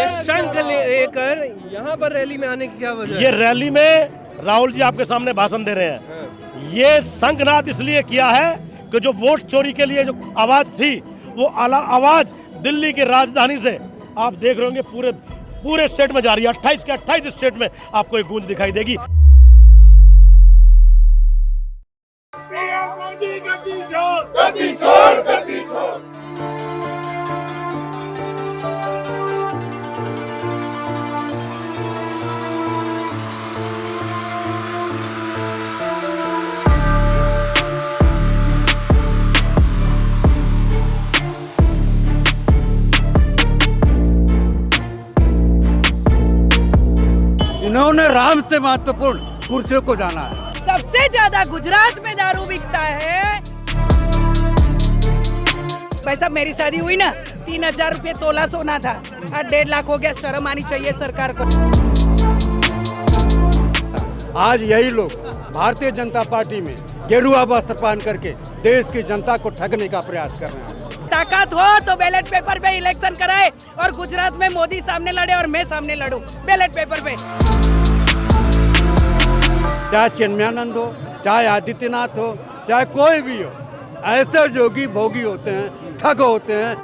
ये शंख लेकर यहाँ पर रैली में आने की क्या वजह है? ये रैली में राहुल जी आपके सामने भाषण दे रहे हैं। ये शंखनाद इसलिए किया है कि जो वोट चोरी के लिए जो आवाज थी, वो आवाज दिल्ली की राजधानी से आप देख रहे होंगे पूरे स्टेट में जा रही है। 28 के 28 स्टेट में आपको एक गूंज दिखाई देगी। इन्होंने राम से महत्वपूर्ण कुर्सियों को जाना है। सबसे ज्यादा गुजरात में दारू बिकता है। भाई साहब, मेरी शादी हुई ना, 3000 रुपये तोला सोना था, आज 1.5 लाख हो गया। शर्म आनी चाहिए सरकार को। आज यही लोग भारतीय जनता पार्टी में गेरुआ वस्त्र पहन करके देश की जनता को ठगने का प्रयास कर रहे हैं। ताकत हो तो बैलेट पेपर पे इलेक्शन कराए और गुजरात में मोदी सामने लड़े और मैं सामने लड़ूं बैलेट पेपर पे। चाहे चिन्मयानंद हो, चाहे आदित्यनाथ हो, चाहे कोई भी हो, ऐसे जोगी भोगी होते हैं, ठग होते हैं।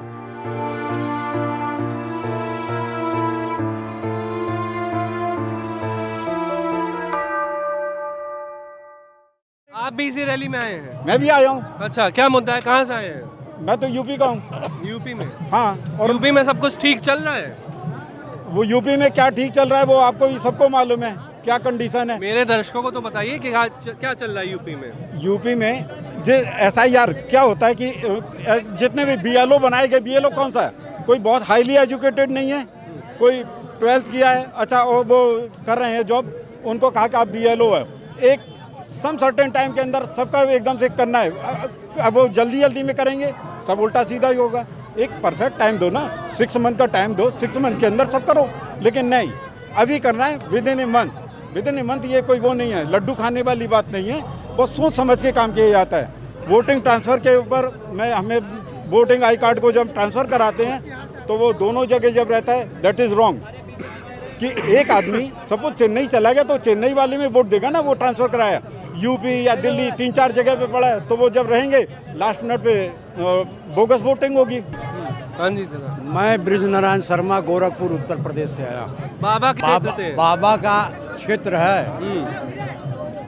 आप भी इसी रैली में आए हैं? मैं भी आया हूँ। अच्छा, क्या मुद्दा है, कहाँ से आए हैं? मैं तो यूपी का हूँ। यूपी में? हाँ। और यूपी में सब कुछ ठीक चल रहा है? वो यूपी में क्या ठीक चल रहा है वो आपको सबको मालूम है, क्या कंडीशन है। मेरे दर्शकों को तो बताइए कि क्या चल रहा है यूपी में। यूपी में जो SIR क्या होता है कि जितने भी BLO बनाए गए, BLO कौन सा है? कोई बहुत हाईली एजुकेटेड नहीं है, कोई 12th किया है, अच्छा वो कर रहे हैं जॉब, उनको कहा कि आप BLO है। एक सम सर्टेन टाइम के अंदर सबका एकदम से करना है। अब वो जल्दी में करेंगे, सब उल्टा सीधा ही होगा। एक परफेक्ट टाइम दो ना, 6 मंथ का टाइम दो, 6 मंथ के अंदर सब करो। लेकिन नहीं, अभी करना है विद इन ए मंथ। ये कोई वो नहीं है, लड्डू खाने वाली बात नहीं है। वो सोच समझ के काम किया जाता है। वोटिंग ट्रांसफ़र के ऊपर हमें वोटिंग आई कार्ड को जब ट्रांसफ़र कराते हैं तो वो दोनों जगह जब रहता है, दैट इज़ रॉन्ग। कि एक आदमी सपोज चेन्नई चला गया तो चेन्नई वाले में वोट देगा ना, वो ट्रांसफ़र कराया। यूपी या दिल्ली 3-4 जगह पे पड़ा है तो वो जब रहेंगे लास्ट मिनट पे बोगस वोटिंग होगी। हाँ जी, मैं ब्रिजनारायण शर्मा, गोरखपुर, उत्तर प्रदेश से आया। बाबा के क्षेत्र से? बाबा का क्षेत्र है,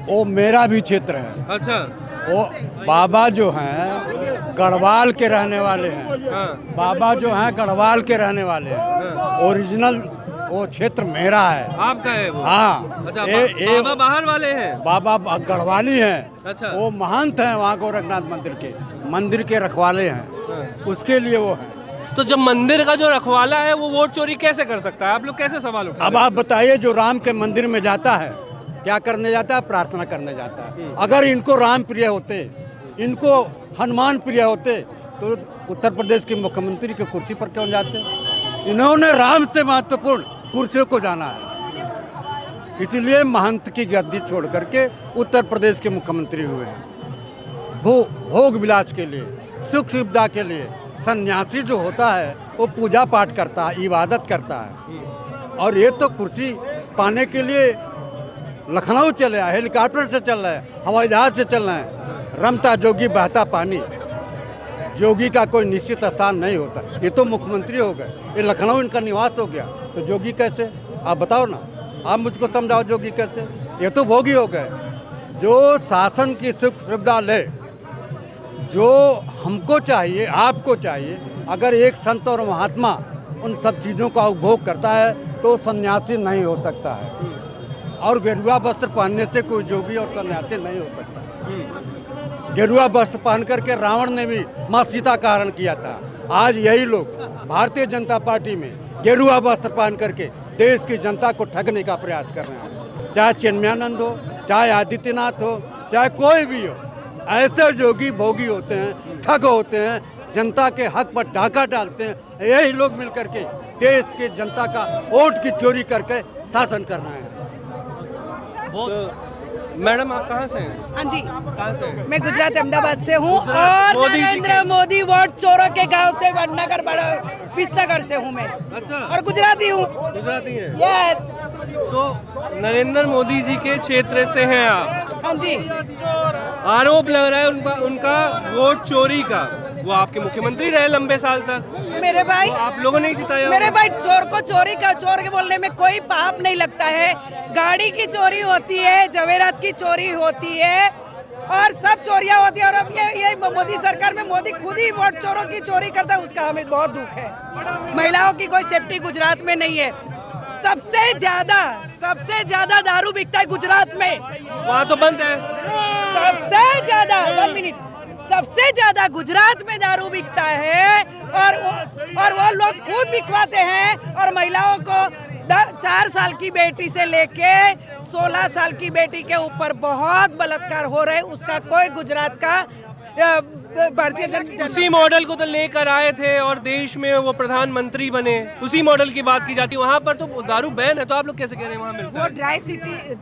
वो मेरा भी क्षेत्र है। अच्छा। वो बाबा जो हैं गढ़वाल के रहने वाले हैं। हाँ। बाबा जो हैं गढ़वाल के रहने वाले हैं। ओरिजिनल वो क्षेत्र मेरा है। आपका है वो? हाँ। अच्छा, बाबा बाहर वाले हैं? बाबा गढ़वाली हैं। अच्छा। वो महंत हैं वहाँ गोरखनाथ मंदिर के रखवाले हैं। हाँ। उसके लिए वो है। तो जब मंदिर का जो रखवाला है वो वोट चोरी कैसे कर सकता है? आप लोग कैसे सवाल उठा? अब आप बताइए, जो राम के मंदिर में जाता है क्या करने जाता है? प्रार्थना करने जाता है। अगर इनको राम प्रिय होते, इनको हनुमान प्रिय होते तो उत्तर प्रदेश के मुख्यमंत्री की कुर्सी पर क्यों जाते? इन्होंने राम से महत्वपूर्ण कुर्सियों को जाना है, इसीलिए महंत की गद्दी छोड़ करके उत्तर प्रदेश के मुख्यमंत्री हुए हैं। भोग विलास के लिए, सुख सुविधा के लिए। सन्यासी जो होता है वो पूजा पाठ करता है, इबादत करता है। और ये तो कुर्सी पाने के लिए लखनऊ चले आए, हेलीकॉप्टर से चल रहा है, हवाई जहाज से चल रहे हैं। रमता जोगी बहता पानी। जोगी का कोई निश्चित स्थान नहीं होता। ये तो मुख्यमंत्री हो गए, ये लखनऊ इनका निवास हो गया, तो जोगी कैसे? आप बताओ ना, आप मुझको समझाओ जोगी कैसे? ये तो भोगी हो गए। जो शासन की सुख सुविधा ले, जो हमको चाहिए, आपको चाहिए, अगर एक संत और महात्मा उन सब चीज़ों का उपभोग करता है तो सन्यासी नहीं हो सकता है। और गेरुआ वस्त्र पहनने से कोई जोगी और सन्यासी नहीं हो सकता। गेरुआ वस्त्र पहन करके रावण ने भी माँ सीता का हरण किया था। आज यही लोग भारतीय जनता पार्टी में गेरुआ वस्त्र पहन करके देश की जनता को ठगने का प्रयास कर रहे हैं। चाहे चिन्मयानंद हो, चाहे आदित्यनाथ हो, चाहे कोई भी हो, ऐसे जोगी भोगी होते हैं, ठग होते हैं, जनता के हक पर डाका डालते हैं। यही लोग मिलकर के देश की जनता का वोट की चोरी करके शासन कर रहे हैं। मैडम आप कहाँ से हैं? हाँ जी, कहाँ से हैं? मैं गुजरात अहमदाबाद से हूँ और मोदी जी नरेंद्र मोदी वोट चोरों के गांव से वडनगर बड़ा विसनगर से हूँ मैं अच्छा और गुजराती हूँ। गुजराती हैं। यस, तो नरेंद्र मोदी जी के क्षेत्र से हैं आप, हाँ जी। आरोप लग रहा है उनका वोट चोरी का। वो आपके मुख्यमंत्री रहे लंबे साल तक, मेरे भाई, तो आप लोगों ने ही जिताया। मेरे भाई, चोर को चोरी का चोर के बोलने में कोई पाप नहीं लगता है। गाड़ी की चोरी होती है, जवेरात की चोरी होती है और सब चोरियां होती है। और अब ये मोदी सरकार में मोदी खुद ही वोट चोरों की चोरी करता है, उसका हमें बहुत दुख है। महिलाओं की कोई सेफ्टी गुजरात में नहीं है। सबसे ज्यादा दारू बिकता है गुजरात में। वहाँ तो बंद है। सबसे ज्यादा, 1 मिनट, सबसे ज्यादा गुजरात में दारू बिकता है और वो लोग खुद बिकवाते हैं। और महिलाओं को 4 साल की बेटी से लेके 16 साल की बेटी के ऊपर बहुत बलात्कार हो रहे हैं। उसका कोई गुजरात का भारतीय जनता उसी मॉडल को तो लेकर आए थे और देश में वो प्रधानमंत्री बने, उसी मॉडल की बात की जाती है। वहाँ पर तो दारू बैन है, तो आप लोग कैसे कह रहे हैं वहाँ मिलता वो है?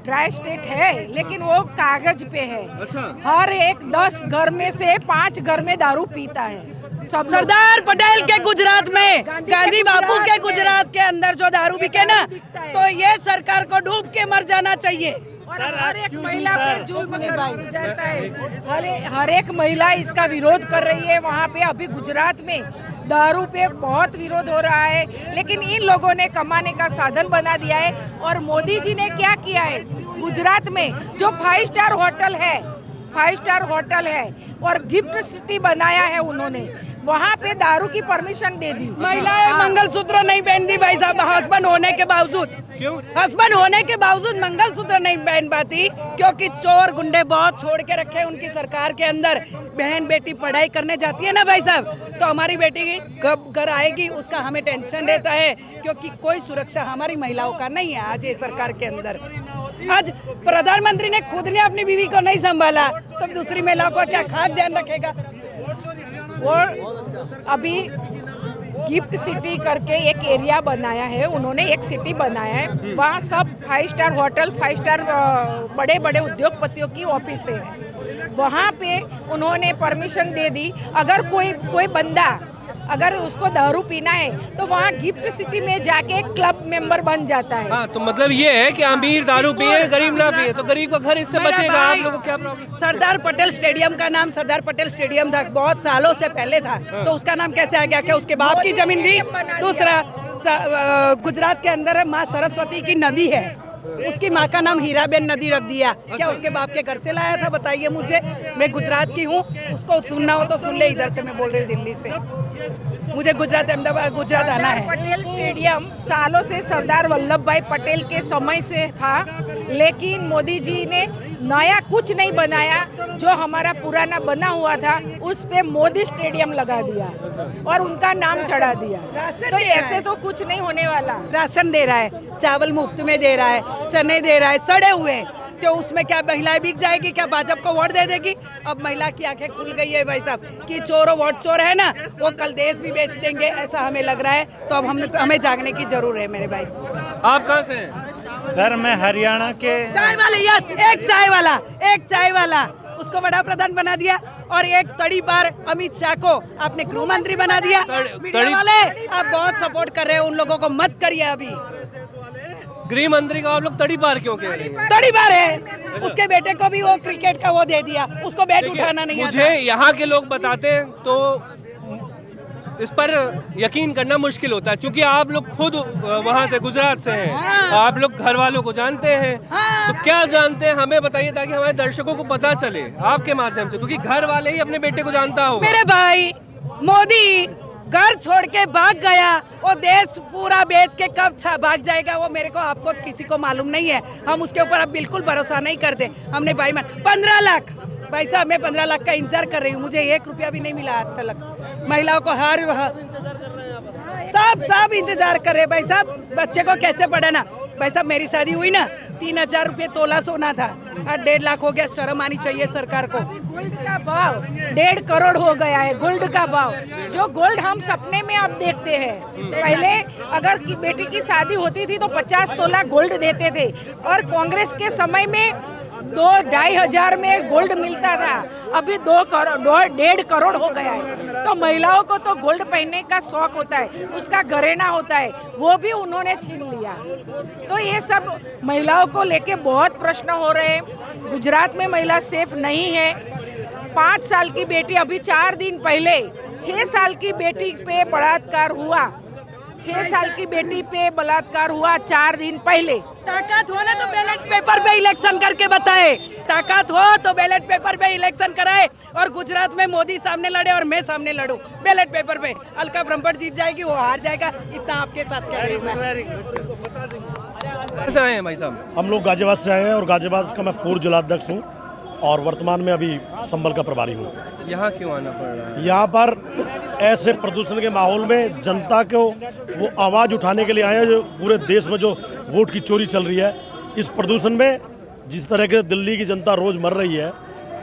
ड्राई स्टेट है, लेकिन वो कागज पे है। अच्छा। हर एक 10 घर में से 5 घर में दारू पीता है। सब लोग। सरदार पटेल के गुजरात में, गांधी गांधी बापू के में। गुजरात के अंदर जो दारू बिके ना, तो ये सरकार को डूब के मर जाना चाहिए। और हर एक महिला पे जुल्म जाता है। हर एक महिला इसका विरोध कर रही है। वहाँ पे अभी गुजरात में दारू पे बहुत विरोध हो रहा है, लेकिन इन लोगों ने कमाने का साधन बना दिया है। और मोदी जी ने क्या किया है, गुजरात में जो 5 स्टार होटल है और गिफ्ट सिटी बनाया है उन्होंने, वहाँ पे दारू की परमिशन दे दी। महिलाएं मंगलसूत्र नहीं पहनती भाई साहब, हस्बैंड होने के बावजूद। क्यों? हस्बैंड होने के बावजूद मंगलसूत्र नहीं पहन पाती, क्योंकि चोर गुंडे बहुत छोड़ के रखे उनकी सरकार के अंदर। बहन बेटी पढ़ाई करने जाती है ना भाई साहब, तो हमारी बेटी कब घर आएगी उसका हमें टेंशन रहता है, क्योंकि कोई सुरक्षा हमारी महिलाओं का नहीं है आज ये सरकार के अंदर। आज प्रधानमंत्री ने खुद ने अपनी बीवी को नहीं संभाला, तो दूसरी महिलाओं को क्या खास ध्यान रखेगा। वो अभी गिफ्ट सिटी करके एक एरिया बनाया है उन्होंने, एक सिटी बनाया है। वहाँ सब 5 स्टार होटल, 5 स्टार बड़े बड़े उद्योगपतियों की ऑफिस है। वहाँ पे उन्होंने परमिशन दे दी, अगर कोई बंदा अगर उसको दारू पीना है तो वहाँ गिफ्ट सिटी में जाके एक क्लब मेंबर बन जाता है। हाँ, तो मतलब ये है कि अमीर दारू पिए, गरीब ना पिए, तो गरीब का घर इससे बचेगा। आप लोगों को क्या प्रॉब्लम? सरदार पटेल स्टेडियम का नाम सरदार पटेल स्टेडियम था, बहुत सालों से पहले था, तो उसका नाम कैसे आ गया? क्या उसके बाप की जमीन थी? दूसरा, गुजरात के अंदर माँ सरस्वती की नदी है, उसकी माँ का नाम हीराबेन नदी रख दिया। क्या उसके बाप के घर से लाया था? बताइए मुझे, मैं गुजरात की हूँ, उसको सुनना हो तो सुन ले। इधर से मैं बोल रही हूँ, दिल्ली से। मुझे गुजरात अहमदाबाद गुजरात आना है। पटेल स्टेडियम सालों से सरदार वल्लभ भाई पटेल के समय से था, लेकिन मोदी जी ने नया कुछ नहीं बनाया। जो हमारा पुराना बना हुआ था उस पे मोदी स्टेडियम लगा दिया और उनका नाम चढ़ा दिया। तो ऐसे तो कुछ नहीं होने वाला। राशन दे रहा है, चावल मुफ्त में दे रहा है, चने दे रहा है, सड़े हुए, तो उसमें क्या महिलाएं बिक जाएगी? क्या भाजपा को वोट दे देगी? अब महिला की आंखें खुल गई है भाई साहब कि चोरों वोट चोर है ना, वो कल देश भी बेच देंगे, ऐसा हमें लग रहा है। तो अब हमें जागने की जरूर है मेरे भाई। आप कहाँ से हैं? सर मैं हरियाणा के। चाय वाले, यस, एक चाय वाला उसको बड़ा प्रधान बना दिया और एक तड़ी पार अमित शाह को आपने गृह मंत्री बना दिया। मीडिया वाले आप बहुत सपोर्ट कर रहे हो, उन लोगों को मत करिए। अभी गृह मंत्री का आप लोग तड़ी पार क्यों कह रहे हैं? तड़ी पार है, उसके बेटे को भी वो क्रिकेट का वो दे दिया, उसको बैट उठाना नहीं आता। मुझे यहाँ के लोग बताते हैं तो इस पर यकीन करना मुश्किल होता है, क्योंकि आप लोग खुद वहाँ से गुजरात से हैं। हाँ। आप लोग घर वालों को जानते हैं। हाँ। तो क्या जानते हैं हमें बताइए, ताकि हमारे दर्शकों को पता चले आपके माध्यम से, क्योंकि घर वाले ही अपने बेटे को जानता होगा। मेरे भाई, मोदी घर छोड़ के भाग गया, वो देश पूरा बेच के कब भाग जाएगा वो मेरे को आपको किसी को मालूम नहीं है। हम उसके ऊपर अब बिल्कुल भरोसा नहीं करते। हमने भाई 15 लाख भाई साहब, मैं 15 लाख का इंतजार कर रही हूँ, मुझे 1 रुपया भी नहीं मिला आज तक। महिलाओं को सब इंतजार कर रहे भाई साहब। बच्चे को कैसे पढ़ाना? भाई साहब मेरी शादी हुई ना, 3000 रुपये तोला सोना था, आज 1.5 लाख हो गया। शर्म आनी चाहिए सरकार को। गोल्ड का भाव 1.5 करोड़ हो गया है। गोल्ड का भाव, जो गोल्ड हम सपने में अब देखते हैं, पहले अगर बेटी की शादी होती थी तो 50 तोला गोल्ड देते थे, और कांग्रेस के समय में 2-2.5 में गोल्ड मिलता था, अभी 1.5 करोड़ हो गया है। तो महिलाओं को तो गोल्ड पहनने का शौक होता है, उसका घरेना होता है, वो भी उन्होंने छीन लिया। तो ये सब महिलाओं को लेके बहुत प्रश्न हो रहे हैं। गुजरात में महिला सेफ नहीं है। 5 साल की बेटी, अभी 4 दिन पहले 6 साल की बेटी पे बलात्कार हुआ। 6 साल की बेटी पे बलात्कार हुआ 4 दिन पहले। ताकत हो ना तो बैलेट पेपर पे इलेक्शन करके बताए, ताकत हो तो बैलेट पेपर पे इलेक्शन कराए। और गुजरात में मोदी सामने लड़े और मैं सामने लड़ूं बैलेट पेपर पे, अलका ब्रह्मभट्ट जीत जाएगी, वो हार जाएगा, इतना आपके साथ कह रही हूं मैं। कैसे आए हैं भाई साहब? हम लोग गाजियाबाद से आए हैं और गाजियाबाद का मैं पूर्व जिलाध्यक्ष हूँ और वर्तमान में अभी संभल का प्रभारी हूँ। यहाँ क्यों आना पड़ रहा है? यहाँ पर ऐसे प्रदूषण के माहौल में जनता को वो आवाज़ उठाने के लिए आए हैं जो पूरे देश में जो वोट की चोरी चल रही है। इस प्रदूषण में जिस तरह के दिल्ली की जनता रोज़ मर रही है,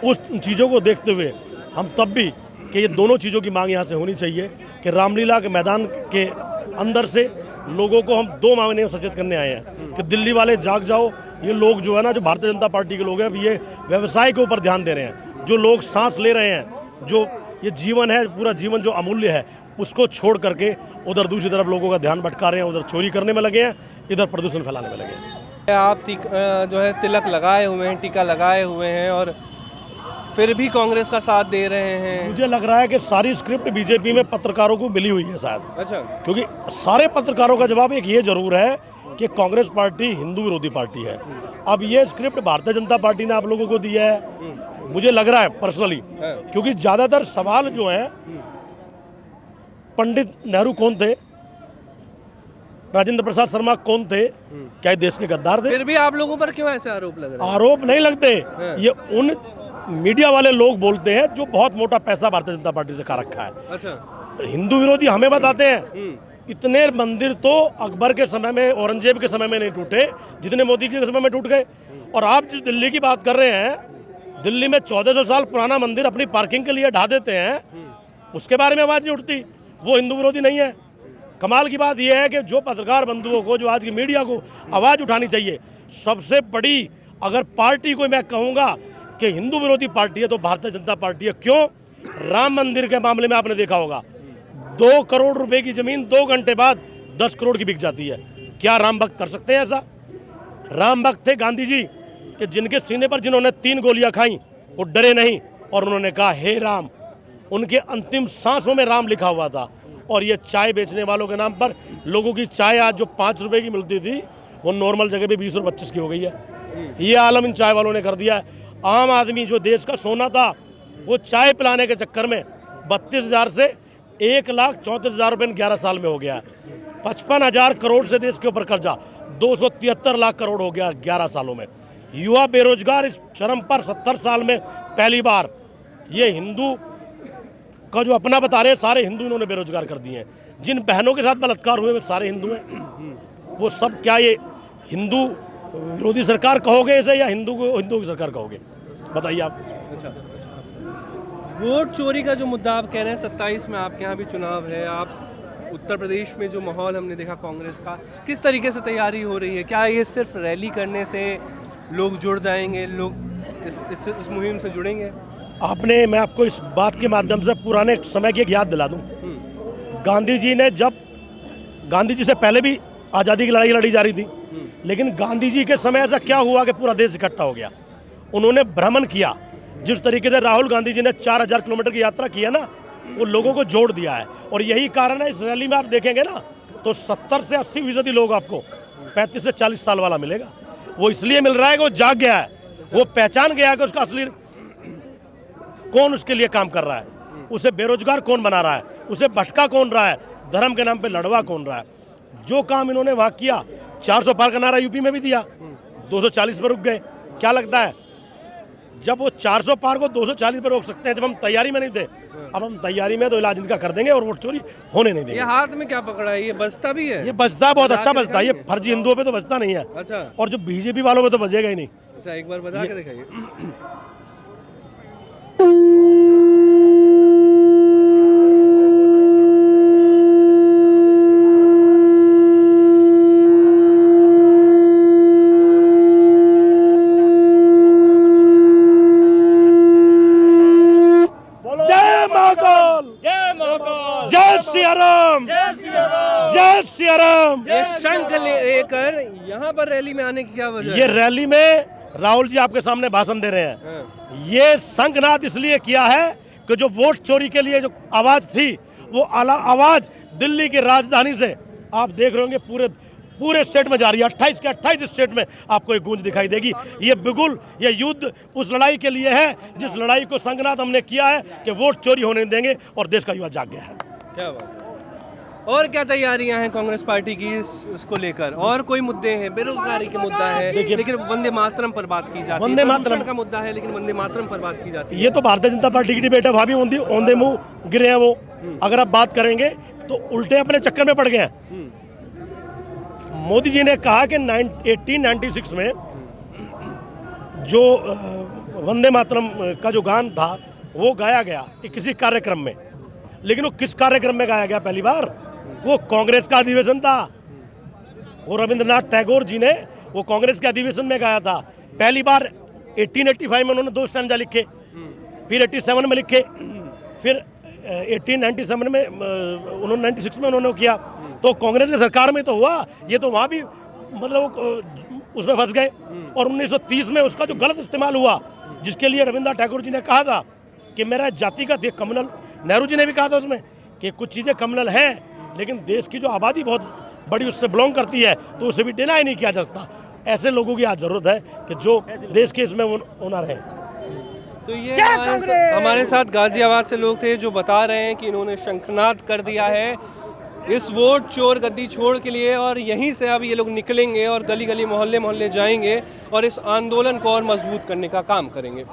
उस चीज़ों को देखते हुए हम तब भी कि ये दोनों चीज़ों की मांग यहाँ से होनी चाहिए कि रामलीला के मैदान के अंदर से लोगों को हम 2 महीने में सचेत करने आए हैं कि दिल्ली वाले जाग जाओ। ये लोग जो है ना, जो भारतीय जनता पार्टी के लोग हैं, ये व्यवसाय के ऊपर ध्यान दे रहे हैं। जो लोग सांस ले रहे हैं, जो ये जीवन है, पूरा जीवन जो अमूल्य है, उसको छोड़ करके उधर दूसरी तरफ लोगों का ध्यान भटका रहे हैं, उधर चोरी करने में लगे हैं, इधर प्रदूषण फैलाने में लगे हैं। आप जो है तिलक लगाए हुए हैं, टीका लगाए हुए हैं और फिर भी कांग्रेस का साथ दे रहे हैं। मुझे लग रहा है कि सारी स्क्रिप्ट बीजेपी में पत्रकारों को मिली हुई है शायद। अच्छा। क्योंकि सारे पत्रकारों का जवाब एक ये जरूर है कि कांग्रेस पार्टी हिंदू विरोधी पार्टी है। अब ये स्क्रिप्ट भारतीय जनता पार्टी ने आप लोगों को दिया है, मुझे लग रहा है पर्सनली, क्योंकि ज्यादातर सवाल जो है, पंडित नेहरू कौन थे, राजेंद्र प्रसाद शर्मा कौन थे, क्या देश के गद्दार थे? फिर भी आप लोगों पर क्यों ऐसे आरोप लग रहे हैं? आरोप नहीं लगते, ये उन मीडिया वाले लोग बोलते हैं जो बहुत मोटा पैसा भारतीय जनता पार्टी से खा रखा है। अच्छा। हिंदू विरोधी हमें बताते हैं। इतने मंदिर तो अकबर के समय में, औरंगजेब के समय में नहीं टूटे जितने मोदी जी के समय में टूट गए। और आप जिस दिल्ली की बात कर रहे हैं, दिल्ली में 1400 साल पुराना मंदिर अपनी पार्किंग के लिए ढा देते हैं, उसके बारे में आवाज़ नहीं उठती। वो हिंदू विरोधी नहीं है। कमाल की बात यह है कि जो पत्रकार बंधुओं को, जो आज की मीडिया को आवाज़ उठानी चाहिए, सबसे बड़ी अगर पार्टी को मैं कहूँगा कि हिंदू विरोधी पार्टी है तो भारतीय जनता पार्टी है। क्यों? राम मंदिर के मामले में आपने देखा होगा 2 करोड़ रुपए की जमीन 2 घंटे बाद 10 करोड़ की बिक जाती है। क्या राम भक्त कर सकते हैं ऐसा? राम भक्त थे गांधी जी कि जिनके सीने पर जिन्होंने 3 गोलियां खाई, वो डरे नहीं और उन्होंने कहा हे राम। उनके अंतिम सांसों में राम लिखा हुआ था। और ये चाय बेचने वालों के नाम पर लोगों की चाय आज जो 5 रुपए की मिलती थी, वो नॉर्मल जगह पे 20 और 25 की हो गई है। ये आलम इन चाय वालों ने कर दिया है। आम आदमी जो देश का सोना था, वो चाय पिलाने के चक्कर में 32,000 से 1,34,000 रुपये 11 साल में हो गया। 55,000 करोड़ से देश के ऊपर कर्जा 273 लाख करोड़ हो गया 11 सालों में। युवा बेरोजगार इस चरम पर 70 साल में पहली बार। ये हिंदू का जो अपना बता रहे हैं, सारे हिंदू इन्होंने बेरोजगार कर दिए हैं। जिन बहनों के साथ बलात्कार हुए वे सारे हिंदू हैं। वो सब क्या ये हिंदू विरोधी सरकार कहोगे इसे या हिंदू की सरकार कहोगे? बताइए आप। अच्छा, वोट चोरी का जो मुद्दा आप कह रहे हैं, 27 में आपके यहाँ भी चुनाव है। आप उत्तर प्रदेश में जो माहौल हमने देखा कांग्रेस का, किस तरीके से तैयारी हो रही है? क्या ये सिर्फ रैली करने से लोग जुड़ जाएंगे, लोग इस मुहिम से जुड़ेंगे? मैं आपको इस बात के माध्यम से पुराने समय की एक याद दिला दूं। गांधी जी ने गांधी जी से पहले भी आज़ादी की लड़ाई लड़ी जा रही थी, लेकिन गांधी जी के समय ऐसा क्या हुआ कि पूरा देश इकट्ठा हो गया? उन्होंने भ्रमण किया। जिस तरीके से राहुल गांधी जी ने 4000 किलोमीटर की यात्रा की है ना, वो लोगों को जोड़ दिया है। और यही कारण है, इस रैली में आप देखेंगे ना तो 70 से 80% लोग आपको 35 से 40 साल वाला मिलेगा। वो इसलिए मिल रहा है कि वो जाग गया है, वो पहचान गया है कि उसका असली कौन उसके लिए काम कर रहा है, उसे बेरोजगार कौन बना रहा है, उसे भटका कौन रहा है, धर्म के नाम पे लड़वा कौन रहा है। जो काम इन्होंने वहाँ किया, 400 पार का नारा यूपी में भी दिया, 240 पर रुक गए। क्या लगता है जब वो 400 पार को 240 पर रोक सकते हैं, जब हम तैयारी में नहीं थे, अब हम तैयारी में तो इलाज इनका कर देंगे और वोट चोरी होने नहीं देंगे। ये हाथ में क्या पकड़ा है? ये बजता भी है? ये बजता बहुत अच्छा बजता है। ये फर्जी हिंदुओं पे तो बजता नहीं है। अच्छा। और जो बीजेपी वालों पे तो बजेगा ही नहीं। अच्छा, एक बार बजा के दिखाइए। सियाराम। ये शंख लेकर यहाँ पर रैली में आने की क्या वजह ये है? रैली में राहुल जी आपके सामने भाषण दे रहे हैं। ये शंखनाद इसलिए किया है कि जो वोट चोरी के लिए जो आवाज थी, वो आवाज दिल्ली की राजधानी से आप देख रहे होंगे पूरे स्टेट में जा रही है। 28 के 28 स्टेट में आपको एक गूंज दिखाई देगी। ये बिगुल, ये युद्ध उस लड़ाई के लिए है जिस लड़ाई को शंखनाद हमने किया है कि वोट चोरी होने नहीं देंगे, और देश का युवा जाग गया है। क्या बात है। और क्या तैयारियां हैं कांग्रेस पार्टी की इसको लेकर? और कोई मुद्दे हैं? बेरोजगारी के मुद्दा है, लेकिन वंदे मातरम पर बात की जाती है। वंदे मातरम प्रदूषण का मुद्दा है, लेकिन वंदे मातरम पर बात की जाती है। ये तो भारतीय जनता पार्टी की डिबेट है। भाभी औंधे मुंह गिरे हैं वो। अगर आप बात करेंगे तो उल्टे अपने चक्कर में पड़ गए हैं। मोदी जी ने कहा कि 1896 में जो वंदे मातरम का जो गान था वो गाया गया किसी कार्यक्रम में, लेकिन वो किस कार्यक्रम में गाया गया? पहली बार वो कांग्रेस का अधिवेशन था। वो रविंद्रनाथ टैगोर जी ने वो कांग्रेस के अधिवेशन में गाया था। पहली बार 1885 में उन्होंने 2 स्टैंजा लिखे, फिर 87 में लिखे, फिर 1897 में उन्होंने 96 में उन्होंने किया। तो कांग्रेस की सरकार में तो हुआ, ये तो वहाँ भी मतलब उसमें फंस गए। और 1930 में उसका जो गलत इस्तेमाल हुआ, जिसके लिए रविंद्रनाथ टैगोर जी ने कहा था कि मेरा जातिगत ये कम्युनल, नेहरू जी ने भी कहा था उसमें कि कुछ चीज़ें कम्युनल हैं, लेकिन देश की जो आबादी बहुत बड़ी उससे बिलोंग करती है, तो उसे भी डिनाई नहीं किया जा सकता। ऐसे लोगों की आज ज़रूरत है कि जो देश के इसमें ओनर हैं। तो ये हमारे साथ गाजियाबाद से लोग थे जो बता रहे हैं कि इन्होंने शंखनाद कर दिया है इस वोट चोर गद्दी छोड़ के लिए, और यहीं से अब ये लोग निकलेंगे और गली गली मोहल्ले मोहल्ले जाएंगे और इस आंदोलन को और मजबूत करने का काम करेंगे।